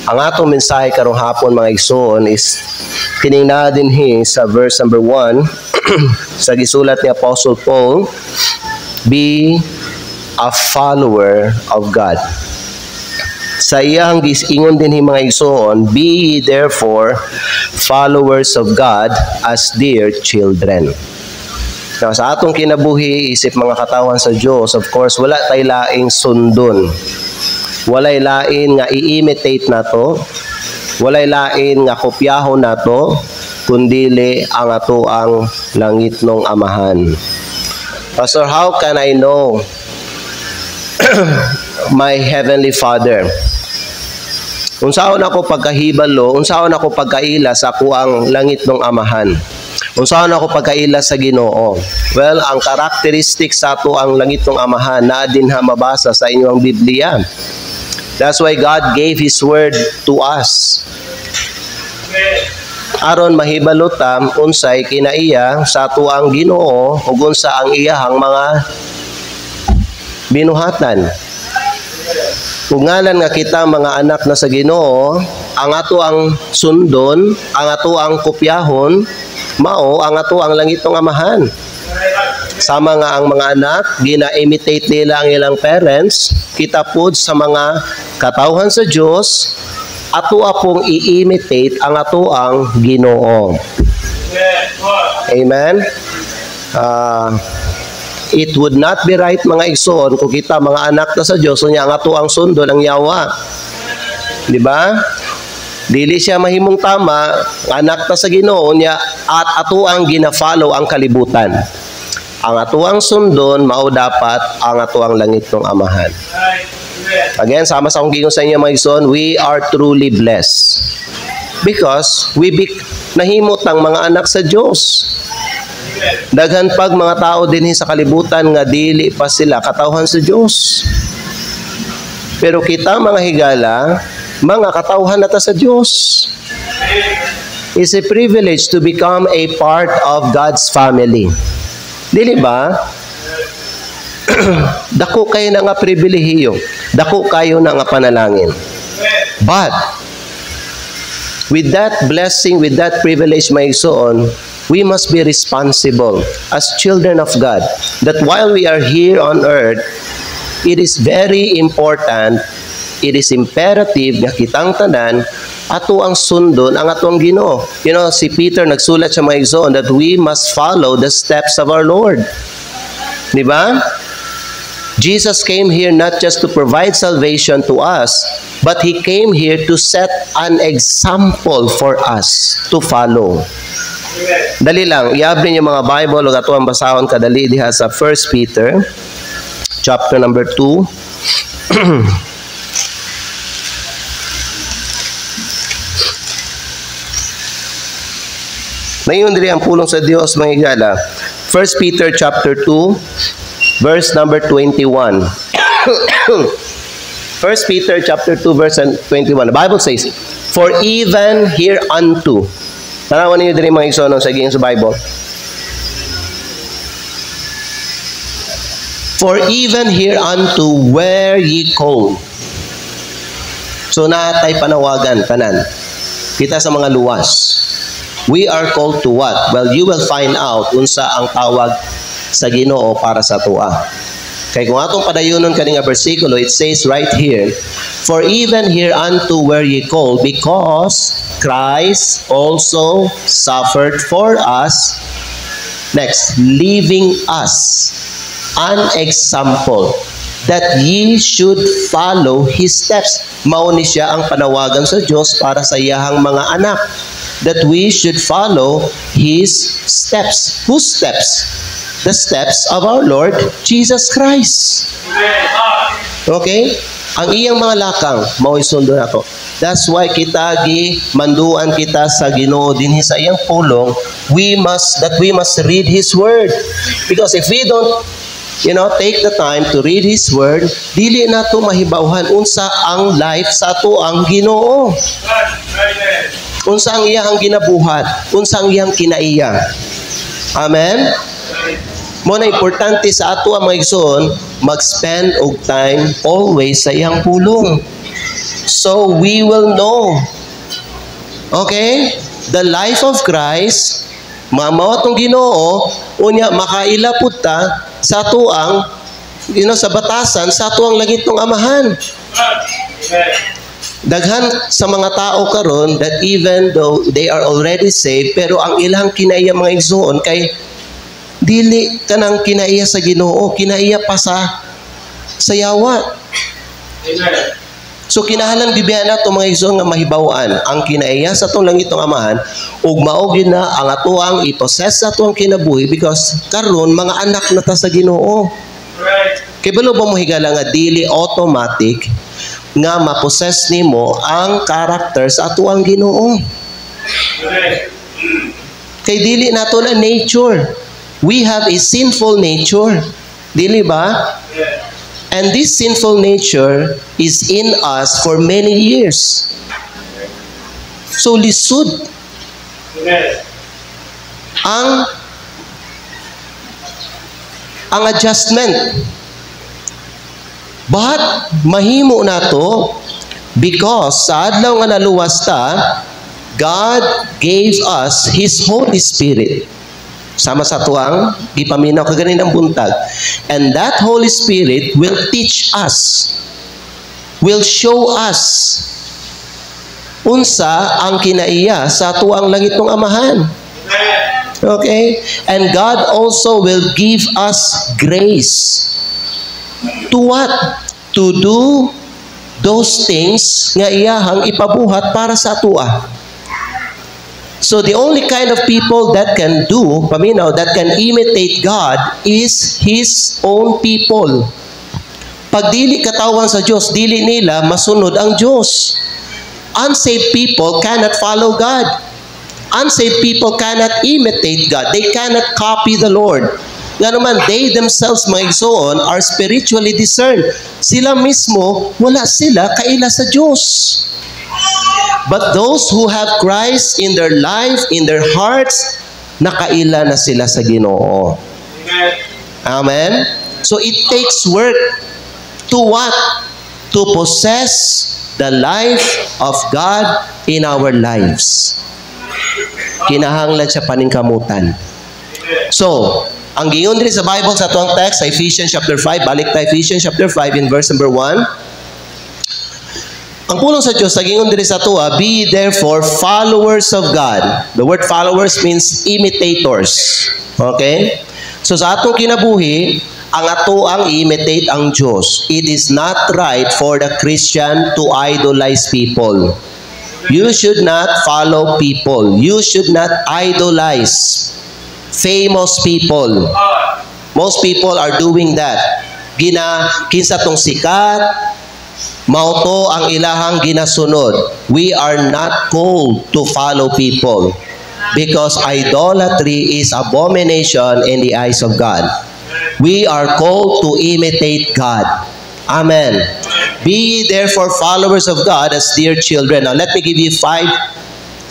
Ang atong mensahe karong hapon mga igsoon is kiningna dinhi sa verse number 1 sa gisulat ni Apostle Paul, be a follower of God. Sa iyang gisingon dinhi mga igsoon, be ye therefore followers of God as dear children. Now, sa atong kinabuhi isip mga katawan sa Dios, of course wala tay laing sundon. Walay lain nga i-imitate nato, walay lain nga kopyahon nato, kundili ang atoang langit nung amahan. Pastor, how can I know my heavenly Father? Unsaon ako pagkahibalo, unsaon ako pagkaila sa ako ang langit nung amahan? Unsaon ako pagkaila sa Ginoo? Well, ang karakteristik sa ato ang langit nung amahan na din ha mabasa sa inyong Biblia. That's why God gave His Word to us. Aron mahibalutam unsay kinaiya sa ato ang Ginoo ug unsa ang iyahang mga binuhatan. Kung ngalan nga kita mga anak na sa Ginoo, ang ato ang sundon, ang ato ang kopyahon, mao ang ato ang langit ng amahan. Sama nga ang mga anak, gina-imitate nila ang ilang parents, kita pod sa mga katawhan sa Dios, ato apong i-imitate ang ato ang Ginoo. Amen. It would not be right mga igsoon kung kita mga anak na sa Dios unya ang ato ang sundon ang yawa. Di ba? Dili siya mahimong tama, anak ta sa Ginoo niya at ato ang gina-follow ang kalibutan. Ang ato ang sundon mao dapat ang ato ang langit ng amahan. Again, sama sa akong gingon sa inyo mga igsoon, we are truly blessed because nahimot ang mga anak sa Dios. Daghan pag mga tao dinhi sa kalibutan nga dili pa sila katawhan sa Dios. Pero kita mga higala, mga katawhan nata sa Dios. It's a privilege to become a part of God's family. Dili ba? Dako kayo na nga pribilehiyo. Dako kayo na nga panalangin. But with that blessing, with that privilege may igsoon, we must be responsible as children of God. That while we are here on earth, it is very important, it is imperative nga kitang tanan ato ang sundon ang atong Ginoo. You know, si Peter nagsulat sa mga igsoon that we must follow the steps of our Lord. Di ba? Jesus came here not just to provide salvation to us, but He came here to set an example for us to follow. Dali lang, iabri niyo mga Bible ug ato ang basahon kadali diha sa 1 Peter chapter number 2. Mayon diri ang pulong sa Dios mga higala. 1 Peter chapter 2 verse number 21. 1 Peter chapter 2 verse 21. The Bible says, "For even hereunto," tanawan niyo diri mga igsoon sa gihing sa Bible. "For even hereunto were ye called." So natay panawagan tanan. Kita sa mga luwas. We are called to what? Well, you will find out unsa ang tawag sa Ginoo para sa tuwa. Kay kung atong padayunon kaning bersikulo, it says right here, "For even hereunto were ye called, because Christ also suffered for us." Next, leaving us an example that ye should follow His steps. Mao ni siya ang panawagan sa Dios para sa iyahang mga anak. That we should follow His steps. Whose steps? The steps of our Lord Jesus Christ. Okay? Ang iyang mga lakang, mao'y sundo nato. That's why kita manduan kita sa Ginoo dinhi sa iyang pulong, we must read His Word. Because if we don't take the time to read His Word, dili nato mahibawhan unsa ang life sa ato ang Ginoo. Unsa ang iyang ginabuhat, unsa ang iyang kinaiya. Amen? Mo na importante sa ato ang mga igsoon, mag-spend og time always sa iyang pulong. So we will know. Okay? The life of Christ, mamaw atong Ginoo, unya makailapod ta sa tuang, sa batasan, sa tuang langit ng Amahan. Daghan sa mga tao karon that even though they are already saved, pero ang ilang kinaiya mga igsoon kay dili kanang kinaiya sa Ginoo, kinaiya pa sa yawa. So kinahanglan bibiyan nato mga igsoon nga mahibaw-an ang kinaiya sa atong langit ng Amahan ug mao gyud na ang atuang i-possess sa atuang kinabuhi because karon mga anak na ta sa Ginoo. Kay balo ba mo higala nga dili automatic nga ma-possess nimo ang character sa atuang Ginoo. Kay dili nato na nature. We have a sinful nature. Dili ba? And this sinful nature is in us for many years. So lisod ang adjustment. But mahimo nato because sa adlaw nga naluwas ta, God gave us His Holy Spirit. Sama sa tuang gipaminaw kaganinang buntag. And that Holy Spirit will teach us, will show us unsa ang kinaiya sa tuang langit ng Amahan. Okay? And God also will give us grace. To what? To do those things nga iyahang ipabuhat para sa atua. So the only kind of people that can do, paminaw, that can imitate God is His own people. Pag dili katawan sa Diyos, dili nila masunod ang Diyos. Unsaved people cannot follow God. Unsaved people cannot imitate God. They cannot copy the Lord. Nga naman, they themselves, mga igsoon, are spiritually discerned. Sila mismo, wala sila kaila sa Diyos. But those who have Christ in their life, in their hearts, nakaila na sila sa Ginoo. Amen? So it takes work to what? To possess the life of God in our lives. Kinahanglan siya paningkamutan. So, ang giingon diri sa Bible sa tuang text sa Ephesians chapter 5, balik ta Ephesians chapter 5 in verse number 1. Ang pulong sa Dios sa giingon diri sa tuwa, be therefore followers of God. The word followers means imitators. Okay? So sa atong kinabuhi, ang ato ang imitate ang Dios. It is not right for the Christian to idolize people. You should not follow people. You should not idolize famous people. Most people are doing that. Kinsa tong sikat, mauto ang ilahang ginasunod. We are not called to follow people because idolatry is abomination in the eyes of God. We are called to imitate God. Amen. Be therefore followers of God as dear children. Now let me give you 5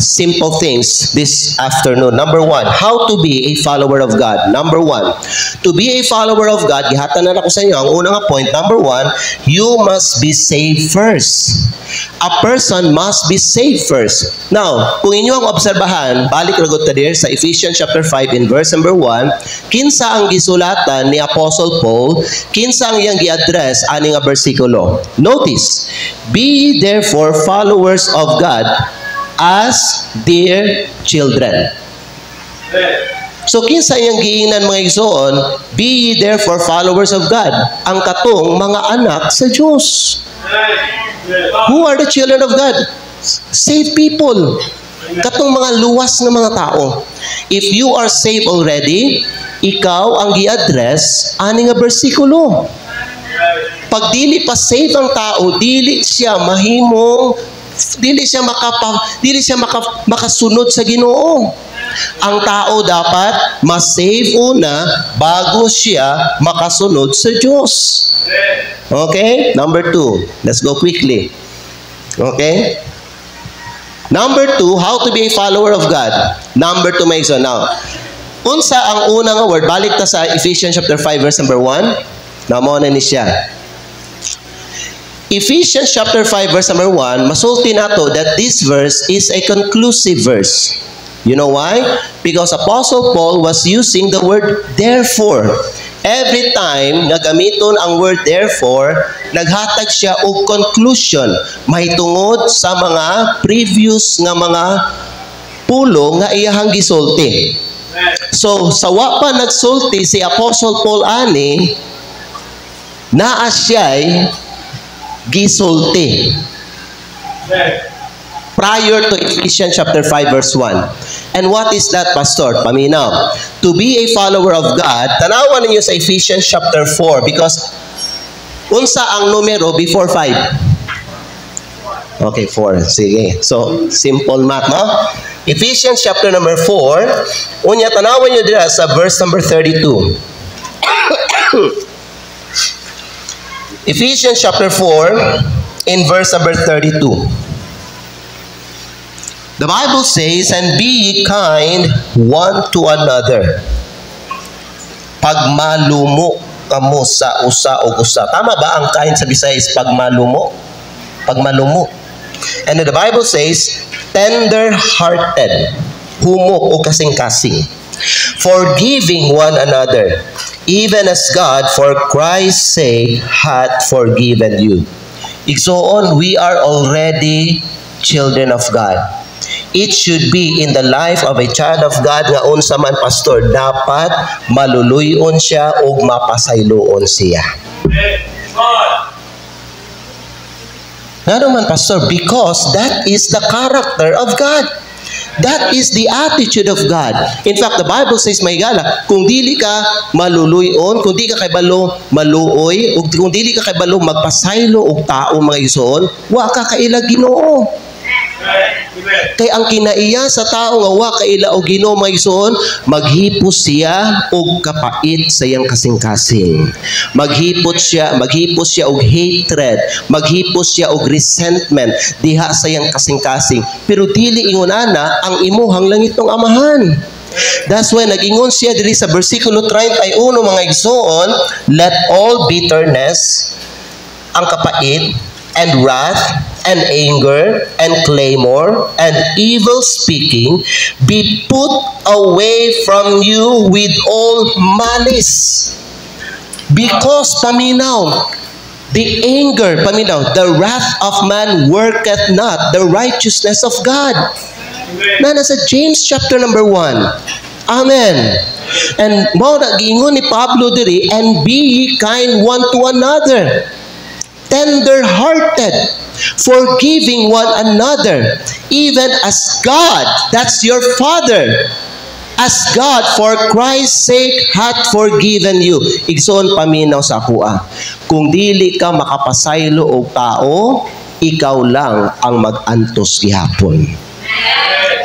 simple things this afternoon. Number 1, how to be a follower of God. Number 1, to be a follower of God, gihatan na ako sa inyo, ang unang point, number 1, you must be saved first. A person must be saved first. Now, kung inyo ang obserbahan, balik ragot ta there sa Ephesians chapter 5 in verse number 1, kinsa ang gisulatan ni Apostle Paul, kinsa ang iyang gi-address ani nga bersikulo. Notice, be therefore followers of God as dear children. So kinsa iyang giingnan mga igsoon, be ye therefore followers of God, ang katong mga anak sa Dios. Who are the children of God? Saved people. Katong mga luwas ng mga tao. If you are saved already, ikaw ang gi-address ani nga bersikulo. Pag dili pa saved ang tao, dili siya makasunod sa Ginoo. Ang tao dapat ma-save una bago siya makasunod sa Diyos. Okay? Number 2. Let's go quickly. Okay? Number 2, how to be a follower of God. Number 2, may isa. Now, unsa ang unang word? Balik ta sa Ephesians chapter 5 verse number 1. Namo na ni siya. Ephesians chapter 5 verse number 1, masulti nato that this verse is a conclusive verse. You know why? Because Apostle Paul was using the word therefore. Every time nga gamiton ang word therefore, naghatag siya og conclusion mahitungod sa mga previous nga mga pulo nga iyahang gisulti. So, sa wa pa nagsulti si Apostle Paul ani, naa siya'y gisulti. Prior to Ephesians chapter 5 verse 1. And what is that, Pastor? Paminaw. To be a follower of God, tanawan ninyo sa Ephesians chapter 4 because unsa ang numero before 5? Okay, 4. Sige. So, simple math, no? Ephesians chapter number 4, unya tanawan nyo dira sa verse number 32. Ephesians chapter 4, in verse number 32. The Bible says, and be ye kind one to another. Pagmalumo kamo sa usa o usa. Tama ba ang kind sa Bisayas pagmalumo? Pagmalumo. And the Bible says, tender-hearted, humok o kasing-kasing, forgiving one another, even as God for Christ's sake hath forgiven you. Igsoon, we are already children of God. It should be in the life of a child of God nga unsa man, Pastor, dapat maluluyon siya o mapasayloon siya. Nga naman, Pastor, because that is the character of God. That is the attitude of God. In fact, the Bible says, may gala, kung dili ka maluluyon, kung di ka kay balo maluoy, o kung dili ka kay balo magpasaylo og tao mga igsoon, wa ka kaila Ginoo. Kay ang kinaiya sa tao nga wa kaila og Ginoo mga igsoon, maghipos siya og kapait sa iyang kasing-kasing. Maghipos siya og hatred, maghipos siya og resentment diha sa iyang kasing-kasing. Pero dili ingon ana ang imuhang langitong Amahan. That's why nag-ingon siya diri sa bersikulo 31 mga igsoon, let all bitterness, ang kapait, and wrath, and anger, and clamor, and evil speaking be put away from you with all malice. Because, paminaw, the anger, paminaw, the wrath of man worketh not the righteousness of God. Na nasa James chapter number 1. Amen. And mao na giingon ni Pablo diri, and be ye kind one to another, tender-hearted, forgiving one another, even as God, that's your Father, as God for Christ's sake hath forgiven you. Igsoon paminaw sa akua. Kung dili ka makapasaylo og tao, ikaw lang ang mag-antos gihapon.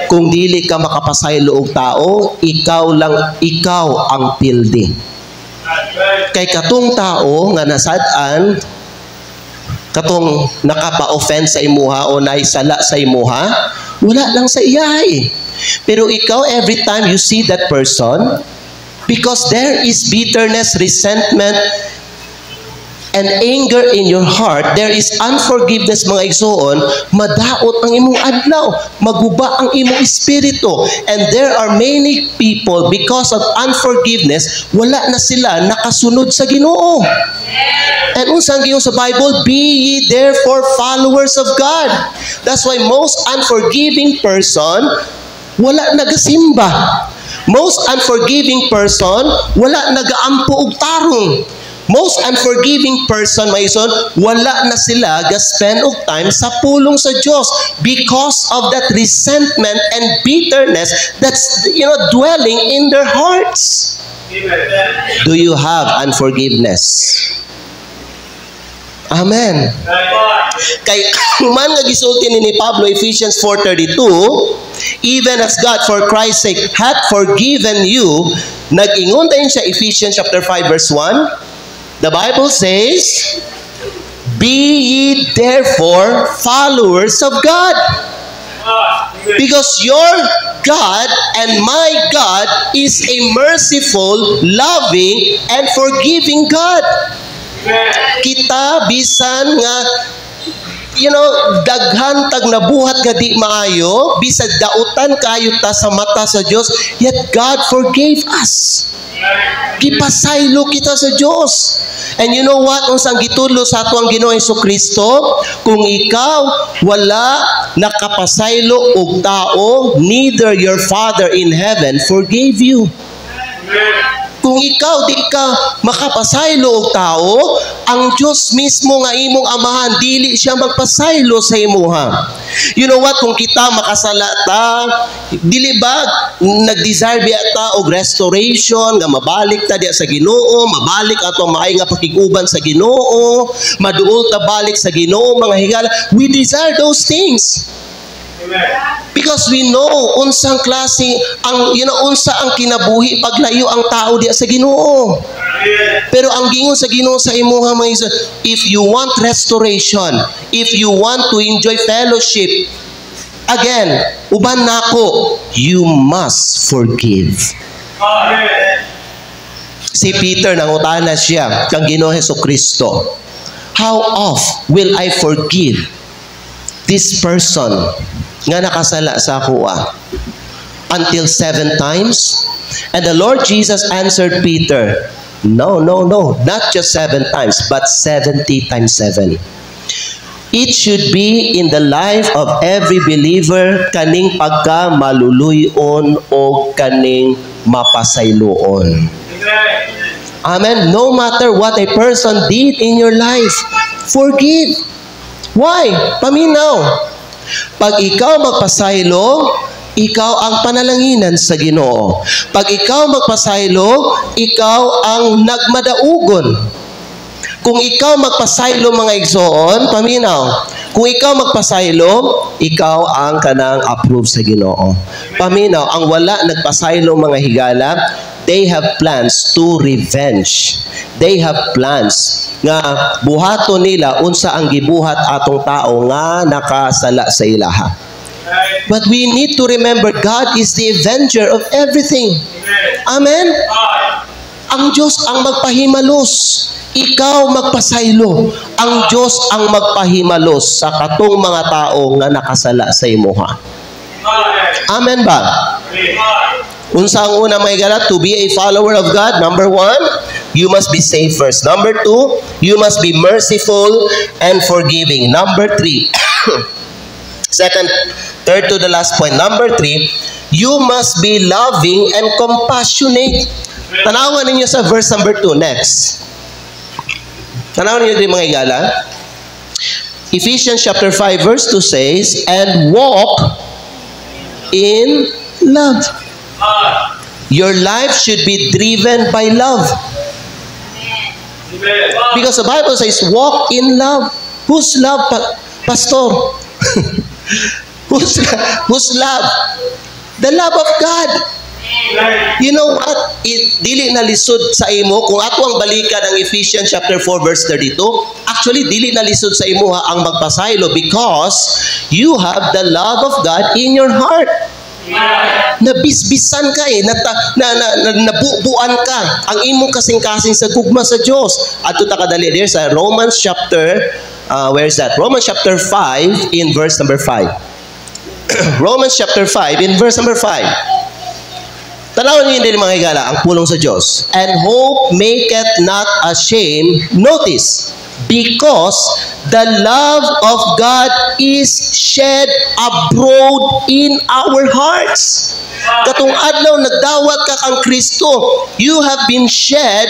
Kung dili ka makapasaylo og tao, ikaw ang pildi. Kay katong tao nga nasad-an, katong nakapa-offend sa imuha o naisala sa imuha, wala lang sa iya eh. Pero ikaw, every time you see that person, because there is bitterness, resentment, and anger in your heart, there is unforgiveness mga igsoon, madaot ang imong adlaw, maguba ang imong espiritu. And there are many people, because of unforgiveness, wala na sila nakasunod sa Ginoo. And unsang giingon sa Bible, be ye therefore followers of God. That's why most unforgiving person, wala nagasimba. Most unforgiving person, wala nagaampo og tarong. Most unforgiving person, my son, wala na sila ga-spend og time sa pulong sa Diyos because of that resentment and bitterness that's, dwelling in their hearts. Do you have unforgiveness? Amen. Kay man nga gisulti ni Pablo, Ephesians 4:32, even as God for Christ's sake hath forgiven you, nag-ingon tayo siya Ephesians chapter 5 verse 1. The Bible says, be ye therefore followers of God. Because your God and my God is a merciful, loving, and forgiving God. Kita bisan nga daghan tag nabuhat nga di maayo, bisag dautan kayo ta sa mata sa Dios, yet God forgave us. Gipasaylo kita sa Dios. And you know what? Unsang gitudlo sa ato ang Ginoo Jesucristo, kung ikaw wala nakapasaylo og tao, neither your Father in heaven forgave you. Kung ikaw di ka makapasaylo og tao, ang Diyos mismo nga imong amahan, dili siya magpasaylo sa imuha. You know what? Kung kita makasala ta, dili ba nag-desire biya ta og restoration, nga mabalik ta diya sa Ginoo, mabalik ato ang maay nga pakiguban sa Ginoo, maduol ta balik sa Ginoo, mga higala. We desire those things. Because we know unsang klase unsa ang kinabuhi paglayo ang tao diya sa Ginoo. Pero ang gingon sa Ginoo sa imuha mga isa, if you want restoration, if you want to enjoy fellowship, again, uban nako, you must forgive. Si Peter nangutana siya kang Ginoo Jesucristo, how oft will I forgive this person nga nakasala sa ako until 7 times? And the Lord Jesus answered Peter, no, not just 7 times, but 70 times 7. It should be in the life of every believer kaning pagka maluluyon o kaning mapasayloon. Amen. No matter what a person did in your life, forgive. Why? Paminaw. Pag ikaw magpasaylo, ikaw ang panalanginan sa Ginoo. Pag ikaw magpasaylo, ikaw ang nagmadaugon. Kung ikaw magpasaylo mga igsoon, paminaw. Kung ikaw magpasaylo, ikaw ang kanang approve sa Ginoo. Paminaw, ang wala nagpasaylo mga higala, they have plans to revenge. They have plans nga buhaton nila unsa ang gibuhat atong tao nga nakasala sa ilaha. But we need to remember God is the avenger of everything. Amen? Ang Diyos ang magpahimalos. Ikaw magpasaylo. Ang Diyos ang magpahimalos sa katong mga tao nga nakasala sa imuha. Amen ba? Unsa ang una mga higala? To be a follower of God, number 1, you must be saved first. Number 2, you must be merciful and forgiving. Number 3, third to the last point. Number 3, you must be loving and compassionate. Tanawan ninyo sa verse number 2. Next. Tanawan ninyo din mga higala. Ephesians chapter 5 verse 2 says, and walk in love. Your life should be driven by love. Because the Bible says, walk in love. Whose love, Pastor? Whose love? The love of God. You know what? Dili na lisod sa imo. Kung ato ang balikan ang Ephesians chapter 4 verse 32, actually, dili na lisod sa imo ang magpasaylo because you have the love of God in your heart. Nabisbisan ka nabubuan ka ang imong kasing-kasing sa gugma sa Dios. Adto ta kadali there sa Romans chapter where is that? Romans chapter 5 in verse number 5. Romans chapter 5 in verse number 5. Tanawan niyo din mga higala ang pulong sa Dios. And hope maketh not ashamed. Notice, because the love of God is shed abroad in our hearts. Katong adlaw nagdawat ka kang Kristo, you have been shed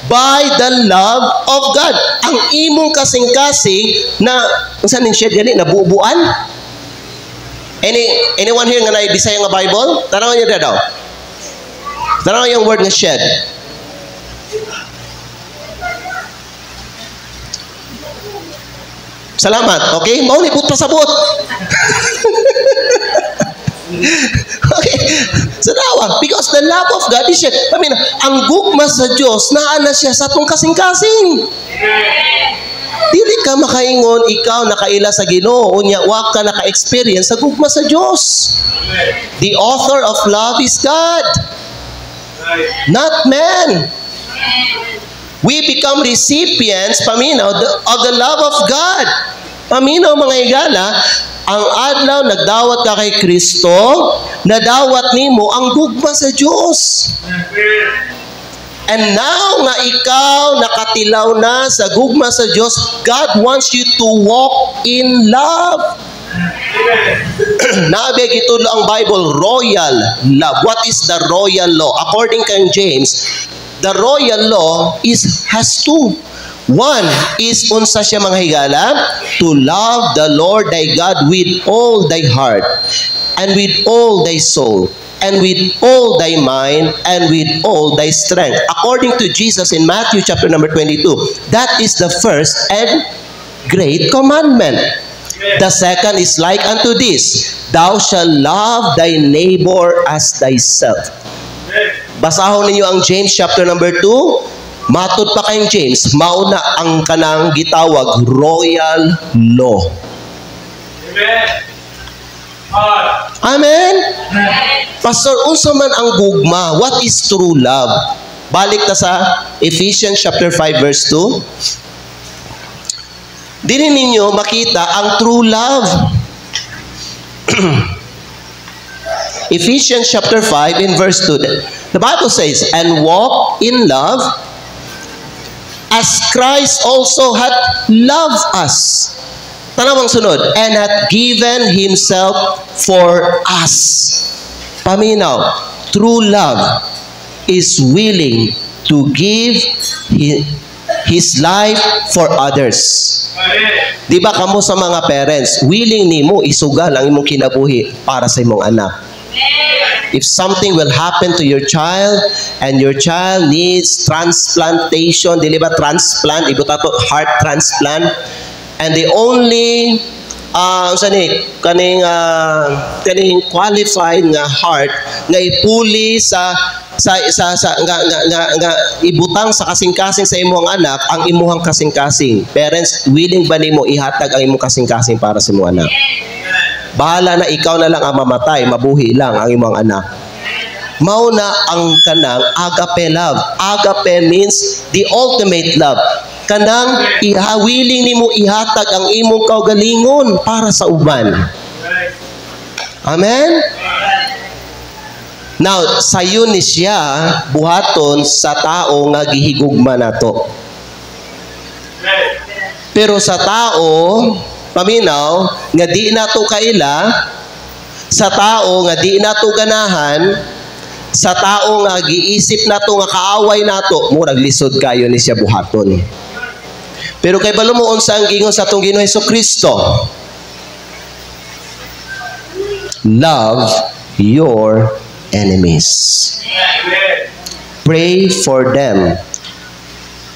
by the love of God. Ang imong kasing-kasing na unsa ning shed gani nabubuan? Anyone here nga naibisaya nga Bible? Tanawan niyo daw. Tanawan yung word nga shed. Salamat. Okay? Mauni put pasabot. Okay. So dawa, because the love of God is shed. I mean, ang gugma sa Diyos, naana siya sa atong kasing-kasing. Dili ka makaingon, ikaw nakaila sa Ginoo, unya wa ka naka-experience sa gugma sa Diyos. The author of love is God, not man. We become recipients, paminaw, of the love of God. Paminaw mga higala, ang adlaw nagdawat ka kay Kristo, nadawat nimo ang gugma sa Dios. And now nga ikaw nakatilaw na sa gugma sa Dios, God wants you to walk in love. Nabi gitulo ang Bible, royal love. What is the royal law? According kay James, the royal law has two. One is unsa siya mga higala, to love the Lord thy God with all thy heart, and with all thy soul, and with all thy mind, and with all thy strength. According to Jesus in Matthew chapter number 22, that is the first and great commandment. The second is like unto this, thou shalt love thy neighbor as thyself. Basahon ninyo ang James chapter number 2. Matod pa kayong James, mauna ang kanang gitawag royal law. Amen? Pastor, unsa man ang gugma? What is true love? Balik ta sa Ephesians chapter 5 verse 2. Dili ninyo makita ang true love. Ephesians chapter 5 in verse 2. The Bible says, and walk in love as Christ also hath loved us. Tanawang sunod, and hath given himself for us. Paminaw, true love is willing to give his life for others. Di ba kamo sa mga parents, willing nimo isugal ang imong kinabuhi para sa imong anak. If something will happen to your child and your child needs transplantation, dili ba transplant, ibuta to heart transplant, and the only kaning qualified nga heart nga ipuli sa ibutang sa kasing-kasing sa imong anak ang imuhang kasing-kasing. Parents, willing ba nimo ihatag ang imong kasing-kasing para sa imong anak? Bahala na, ikaw na lang ang mamatay, mabuhi lang ang imong anak. Mauna ang kanang agape love. Agape means the ultimate love. Kanang willing nimo ihatag ang imong kaugalingon para sa uban. Amen? Now, sayon ni siya buhaton sa tao nga gihigugma nato. Pero sa tao, paminaw, nga di nato kaila, sa tao nga di nato ganahan, sa tao nga giisip nato nga kaaway nato, murag lisod kayo ni siya buhaton. Pero kay balumuon sa ang gingon sa atong Ginoong Hesukristo, love your enemies. Pray for them.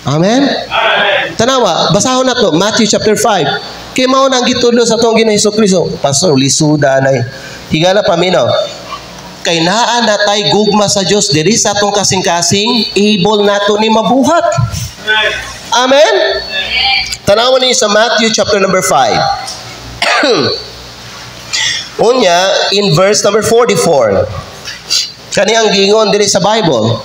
Amen? Tanawa, basahon na to, Matthew chapter 5. Kay mao nang gitulo sa atong Ginoong Hesukristo. Pastor, lisuda na. Higala paminaw. Kay naa natay gugma sa Dios diri sa atong kasing-kasing, able nato ni mabuhat. Amen? Tanawan niyo sa Matthew chapter number 5. Unya, in verse number 44. Kani ang gingon diri sa Bible.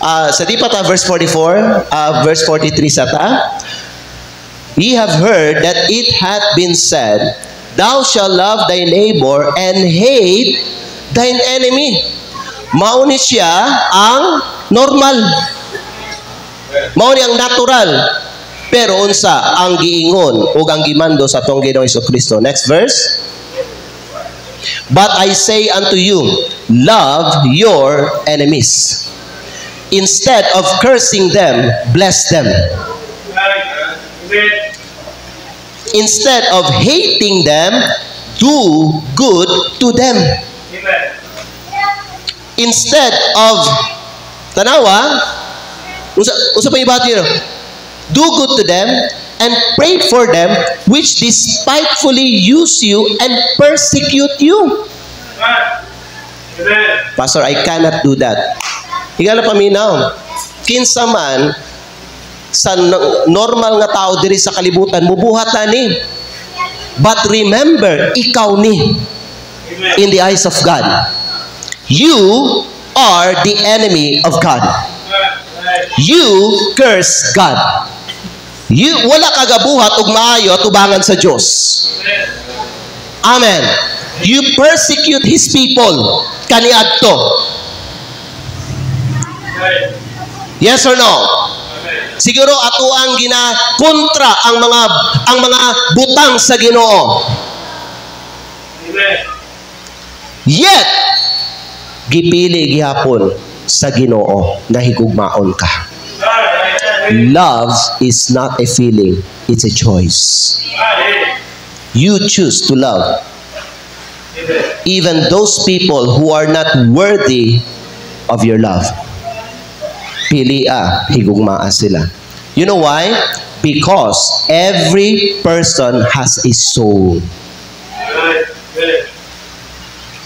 Sa di pa ta verse 44, verse 43 sa ta. Ye have heard that it hath been said, thou shalt love thy neighbor and hate thine enemy. Mao ni siya ang normal. Mao ni ang natural. Pero unsa ang giingon ug ang gimando sa atong Ginoong Hesukristo? Next verse. But I say unto you, love your enemies. Instead of cursing them, bless them. Instead of hating them, do good to them. Instead of tanawa, usa pa ibati no? Do good to them and pray for them which despitefully use you and persecute you. Pastor, I cannot do that. Higala paminaw. Kinsa man sa normal nga tao diri sa kalibutan mubuhat na ni. But remember, ikaw ni in the eyes of God. You are the enemy of God. you curse God. Wala kagabuhat ug maayo tubangan sa Dios. Amen. You persecute His people kaniadto. Yes or no? Siguro ato ang ginakontra ang mga butang sa Ginoo. Yet gipili gihapon sa Ginoo na higugmaon ka. Love is not a feeling, it's a choice. You choose to love even those people who are not worthy of your love. Pilia, higugmaa sila. You know why? Because every person has a soul.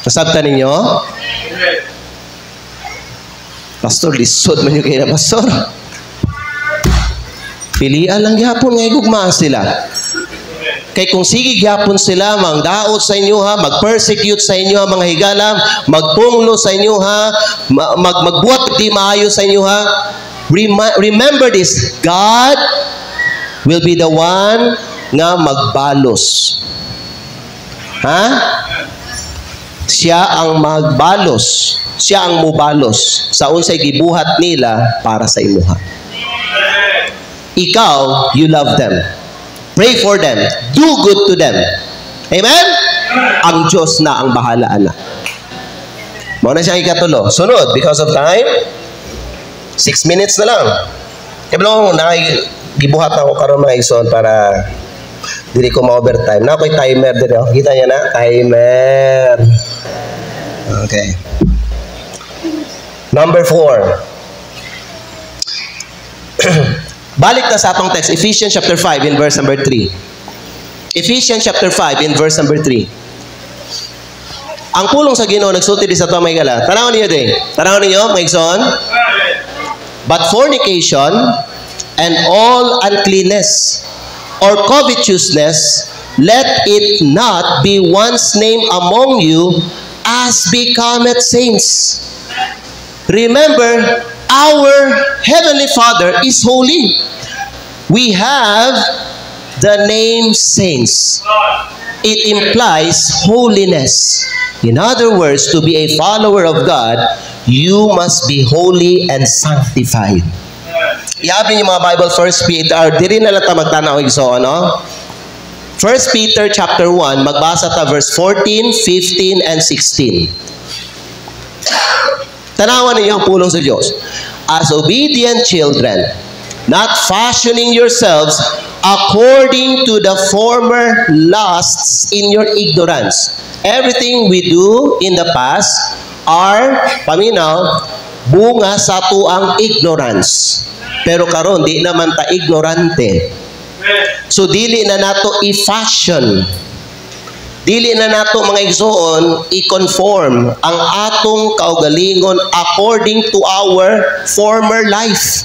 Nasabtan ninyo? Pastor, lisod man yung kaya na, Pastor. Pilian lang gyapon nga higugmaa sila. Kay kung sige gyapon sila, mangdaot sa inyo ha, mag-persecute sa inyo ha, mga higala, magpunglo sa inyo ha, magbuhat di maayo sa inyo ha. Remember this, God will be the one nga magbalos. Ha? Siya ang magbalos. Siya ang mubalos sa unsay gibuhat nila para sa imuha. Ikaw, you love them. Pray for them. Do good to them. Amen? Ang Diyos na ang bahala na. Mao na siyang ikatulo. Sunod, because of time, 6 minutes na lang. Kaya lang, gibuhat ako karon mga ison para dili ko ma-overtime. Na ako'y timer din. Oh. Kita niya na? Timer. Okay. Number 4. Balik na sa atong text, Ephesians chapter 5 in verse number 3. Ephesians chapter 5 in verse number 3. Ang pulong sa Ginoo nagsulti di sa ito may gala. Tanawon niyo din. Tanawon niyo, mga igsoon. But fornication and all uncleanness or covetousness, let it not be once named among you as becometh saints. Remember, our Heavenly Father is holy. We have the name saints. It implies holiness. In other words, to be a follower of God, you must be holy and sanctified. Iabi niyo mga Bible, 1 Peter, diri na lang ta magtanaw igso, ano? 1 Peter chapter 1, magbasa ta verse 14, 15, and 16. Tanawan ninyo ang pulong sa Diyos. As obedient children, not fashioning yourselves according to the former lusts in your ignorance. Everything we do in the past are, paminaw, bunga sa tuang ignorance. Pero karon di naman ta ignorante. So dili na nato i-fashion. Dili na nato mga igsoon i-conform ang atong kaugalingon according to our former life.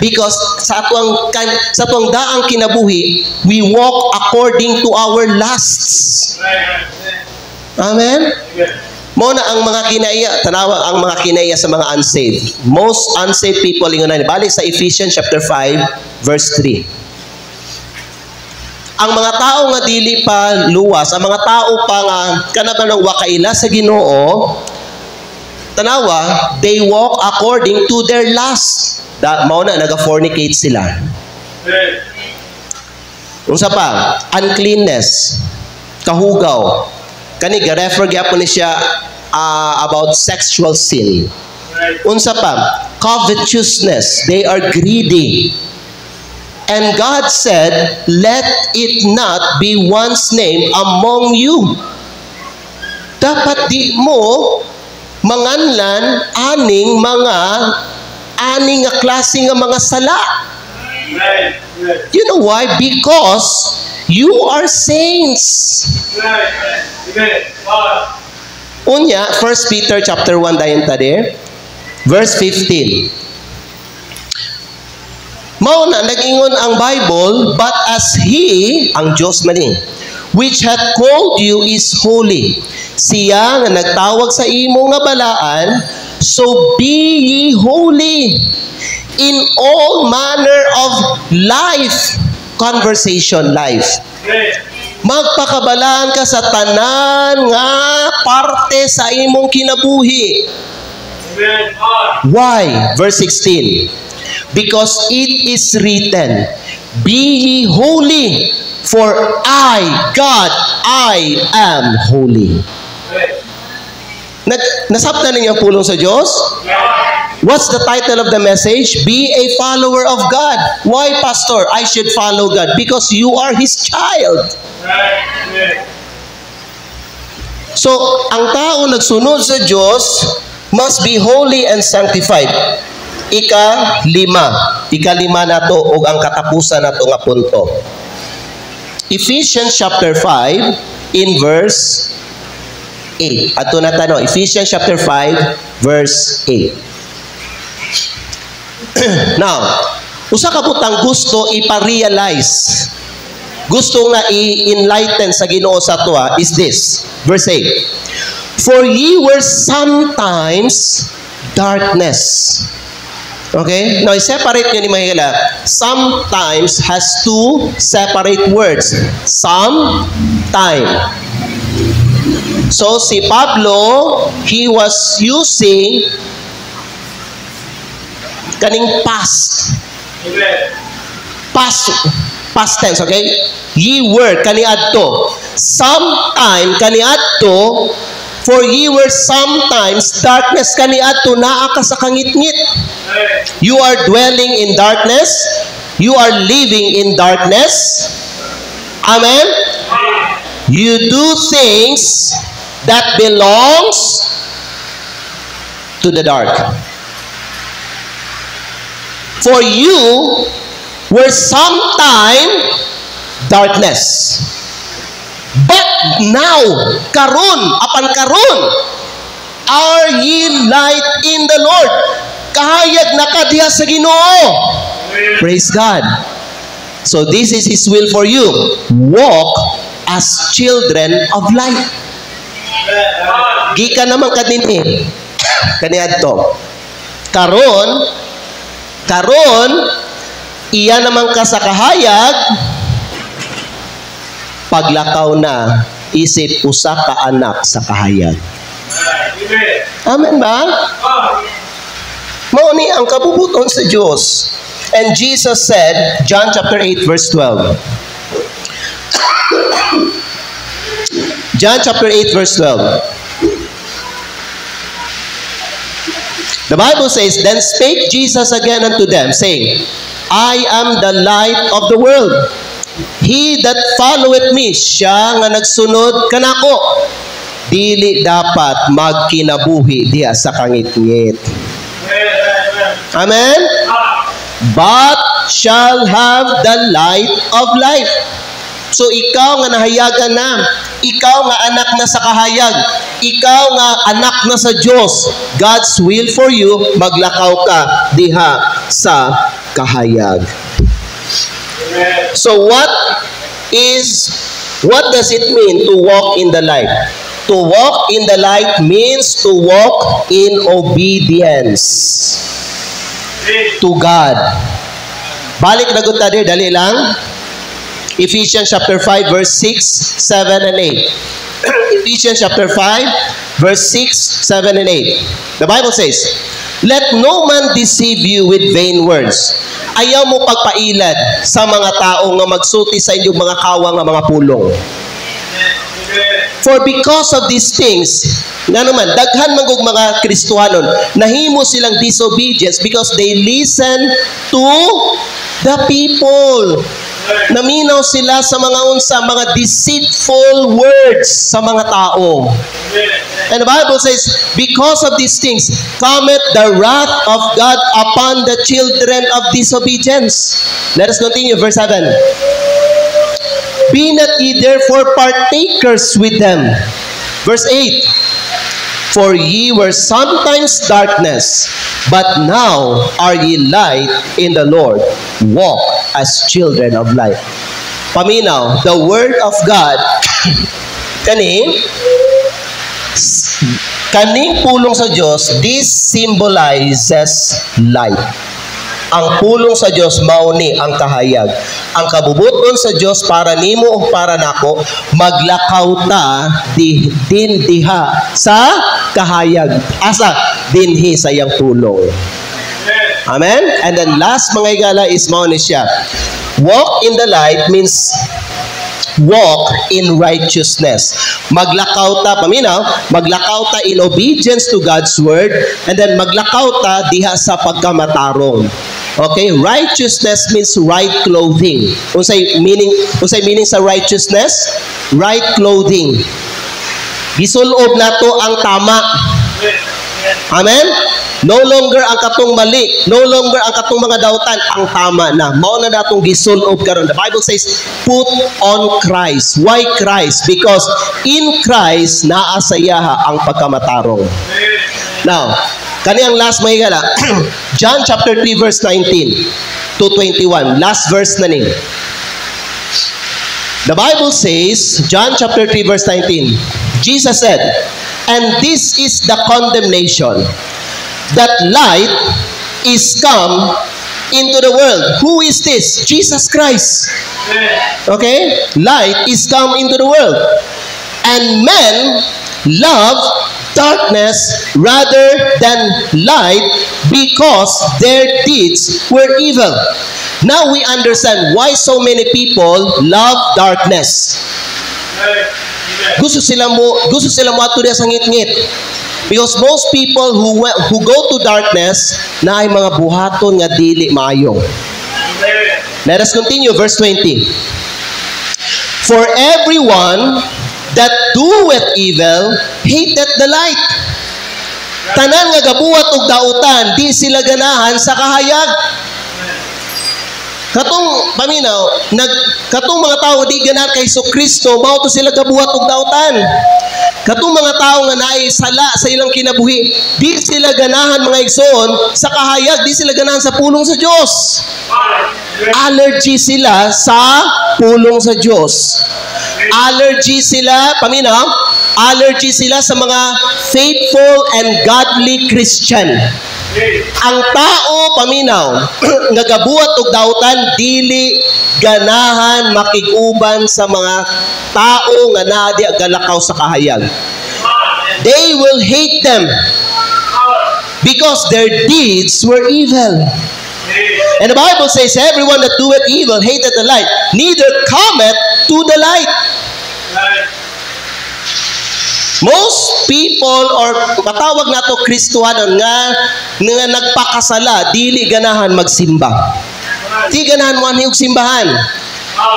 Because sa atong daang kinabuhi, we walk according to our lusts. Amen? Mo na ang mga kinaiya, tanawa ang mga kinaiya sa mga unsaved. Most unsaved people ingon na balik sa Ephesians chapter 5 verse 3. Ang mga tao nga dili pa luwas, ang mga tao pa nga kanabanang wakaila sa Ginoo, tanawa, they walk according to their lust. Mao na naga-fornicate sila. Unsa pa? Uncleanness, kahugaw. Kani ga-refer gyapon ni siya about sexual sin. Unsa pa? Covetousness. They are greedy. And God said, let it not be one's name among you. Dapat di mo manganlan aning nga klase nga mga sala. You know why? Because you are saints. Unya, 1 Peter chapter 1 dayon ta there, verse 15. Mao na nag-ingon ang Bible, but as He, ang Diyos maning, which hath called you is holy. Siya nga nagtawag sa imo nga balaan, So be ye holy in all manner of life. Conversation life. Magpakabalaan ka sa tanan nga parte sa imong kinabuhi. Why? Verse 16. Because it is written, be ye holy, for I, God, I am holy. Nasabtan ninyo ang pulong sa Diyos? What's the title of the message? Be a follower of God. Why, Pastor? I should follow God. Because you are His child. So, ang tao nagsunod sa Diyos must be holy and sanctified. Ika-lima na to o ang katapusan na to nga punto. Ephesians chapter 5 in verse 8. Ato na tanong, Ephesians chapter 5 verse 8. Now, usa ka butang gusto ipa-realize, gusto nga i-enlighten sa Ginoo sa ato is this. Verse 8. For ye were sometimes darkness. Okay? Now, i-separate nyo ni Mahila. Sometimes has two separate words. Sometime. So, si Pablo, he was using kaning past. Past tense, okay? Ye were, kaniadto. Sometime, kaniadto, for ye were sometimes darkness, kaniadto, naa ka sa kangit-ngit. You are dwelling in darkness. You are living in darkness. Amen? You do things that belongs to the dark. For you were sometime darkness. But now, karon, apan karon, are ye light in the Lord. Kahayag na ka diha sa Ginoo. Praise God. So this is His will for you. Walk as children of light. Gika naman ka din kaniadto. Karon, iya naman ka sa kahayag, paglakaw na, isip usa ka anak sa kahayag. Amen ba? Mao ni ang kabubuton sa Diyos. And Jesus said, John chapter 8 verse 12. John chapter 8 verse 12. The Bible says, Then spake Jesus again unto them, saying, I am the light of the world. He that followeth me, siya nga nagsunod kanako, dili dapat magkinabuhi diha sa kangit-ngit. Amen? But shall have the light of life. So ikaw nga nahayagan na, ikaw nga anak na sa kahayag, ikaw nga anak na sa Diyos, God's will for you, maglakaw ka diha sa kahayag. So what does it mean to walk in the light? To walk in the light means to walk in obedience to God. Balik na gud tayo, dali lang. Ephesians chapter 5 verse 6, 7 and 8. Ephesians chapter 5 verse 6, 7 and 8. The Bible says, Let no man deceive you with vain words. Ayaw mo pagpailad sa mga tao nga magsulti sa inyong mga kawang nga mga pulong. For because of these things, nga naman, daghan man kong mga Kristohanon, nahimo silang disobedience because they listen to the people. Naminaw sila sa mga mga deceitful words sa mga tao. And the Bible says, because of these things, cometh the wrath of God upon the children of disobedience. Let us continue, verse 7. Be not ye therefore partakers with them. Verse 8. For ye were sometimes darkness, but now are ye light in the Lord. Walk as children of light. Paminaw, the word of God, kani, Kaning pulong sa Diyos, this symbolizes light. Ang pulong sa Diyos mauni ang kahayag. Ang kabubuton sa Diyos para nimo o para nako, maglakaw ta din diha sa kahayag. Asa dinhi sa iyang pulong. Amen? And then last mga igala is mauni siya. Walk in the light means walk in righteousness. Maglakaw ta, paminaw, maglakaw ta in obedience to God's word, and then maglakaw ta diha sa pagkamatarong. Okay, righteousness means right clothing. Unsay meaning sa righteousness? Right clothing. Gisulob nato ang tama. Amen? No longer ang katong mali, no longer ang katong mga dautan, ang tama na. Mao na natong gisulob karon. The Bible says, put on Christ. Why Christ? Because in Christ naa sa iyaha ang pagkamatarong. Now, kaniyang last may gala, John chapter 3 verse 19 to 21. Last verse na ni. The Bible says, John chapter 3 verse 19, Jesus said, and this is the condemnation, that light is come into the world. Who is this? Jesus Christ. Okay? Light is come into the world. And men love darkness rather than light because their deeds were evil. Now we understand why so many people love darkness. Gusto sila mo ato sa ngit-ngit. Because most people who go to darkness na ay mga buhaton nga dili maayo. Let us continue verse 20. For everyone that doeth evil hateth the light. Tanan nga gabuhat og dautan, di sila ganahan sa kahayag. Katong paminaw, katong mga tao di ganahan kay Kristo, mao to sila gabuhat og dautan. Katong mga tao nga naay sala sa ilang kinabuhi, di sila ganahan mga igsoon sa kahayag, di sila ganahan sa pulong sa Dios. Allergy sila sa pulong sa Dios. Allergy sila, paminaw, allergy sila sa mga faithful and godly Christian. Ang tao, paminaw, nga gabuhat og dautan, dili ganahan makig-uban sa mga tao nga naadi galakaw sa kahayag. They will hate them because their deeds were evil. And the Bible says, everyone that doeth evil hateth the light, neither cometh to the light. Most people, or matawag nato Kristohanon nga nagpakasala, dili ganahan magsimba. Di ganahan mo ang simbahan.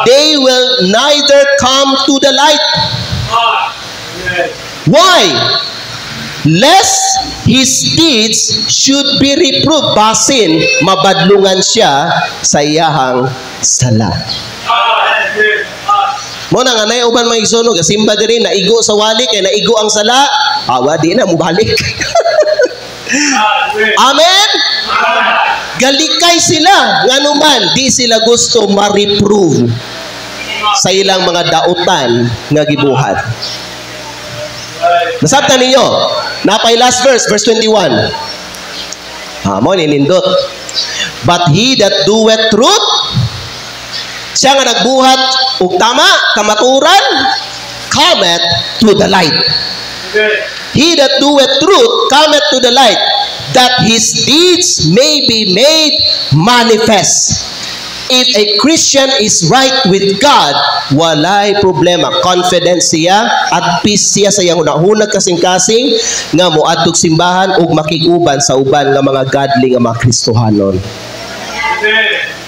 They will neither come to the light. Why? Lest his deeds should be reproved. Basin, mabadlungan siya sa iyahang sala. Mo na nga na uban mga igsoon gasimba diri naigo sa wali kay naigo ang sala, awa di na mo balik. Amen. Galikay sila nganuman di sila gusto ma-reprove sa ilang mga dautan nga gibuhat. Nasabtan ninyo, napay last verse 21. Mo ni nindot. But he that doeth truth, siya nga nagbuhat og tama, kamaturan, cometh to the light. He that doeth truth cometh to the light, that his deeds may be made manifest. If a Christian is right with God, walay problema. Confident siya at peace siya sa iyang hunag kasing-kasing nga moadtog simbahan ug makig-uban sa uban nga mga godly nga mga Kristohanon.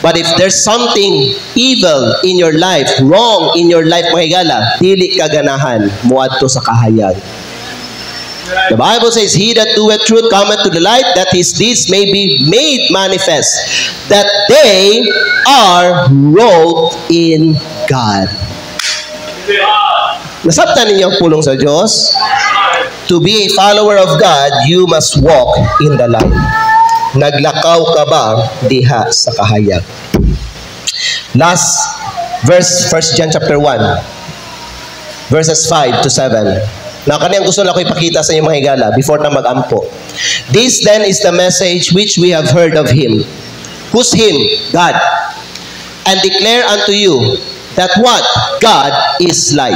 But if there's something evil in your life, wrong in your life, mga higala, dili ka ganahan moadto sa kahayag. The Bible says, he that doeth truth cometh to the light, that his deeds may be made manifest, that they are wrought in God. Nasabtan ninyo ang pulong sa Diyos? To be a follower of God, you must walk in the light. Naglakaw ka ba diha sa kahayag? Last verse, 1 John chapter 1, verses 5 to 7. Na kaniyang gusto na ko ipakita sa inyo mga higala before na mag-ampo. This then is the message which we have heard of Him. Who's Him? God. And declare unto you that what? God is light.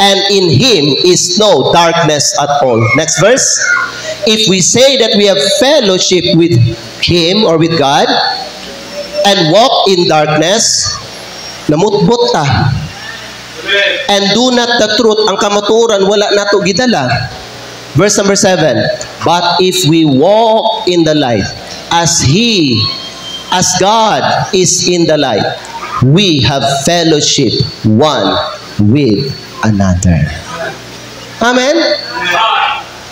And in Him is no darkness at all. Next verse. If we say that we have fellowship with Him or with God and walk in darkness, namutbot ta. And do not the truth. Ang kamaturan, wala na to gidala. Verse number 7. But if we walk in the light, as God is in the light, we have fellowship one with another. Amen?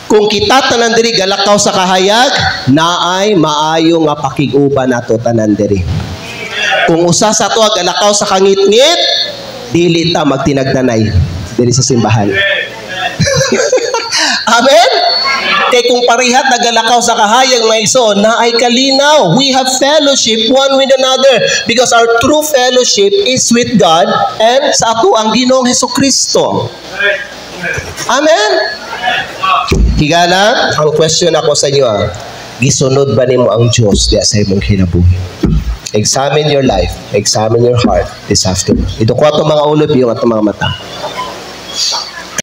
Kung kita tanan diri galakaw sa kahayag, naay maayo nga pakiguban nato tanan diri. Kung usa sa tuwa galakaw sa kangit-ngit, dili ta magtinagdanay diri sa simbahan. Amen? Kay kung parihat nagalakaw sa kahayag mga igsoon, naay kalinaw. We have fellowship one with another because our true fellowship is with God and sa ato ang Ginoong Hesukristo. Amen? Higala, ang question ako sa inyo gisunod ba nimo ang Diyos diya sa imong kinabuhi? Examine your life. Examine your heart this afternoon. Ito ko itong mga ulo, yung itong mga mata.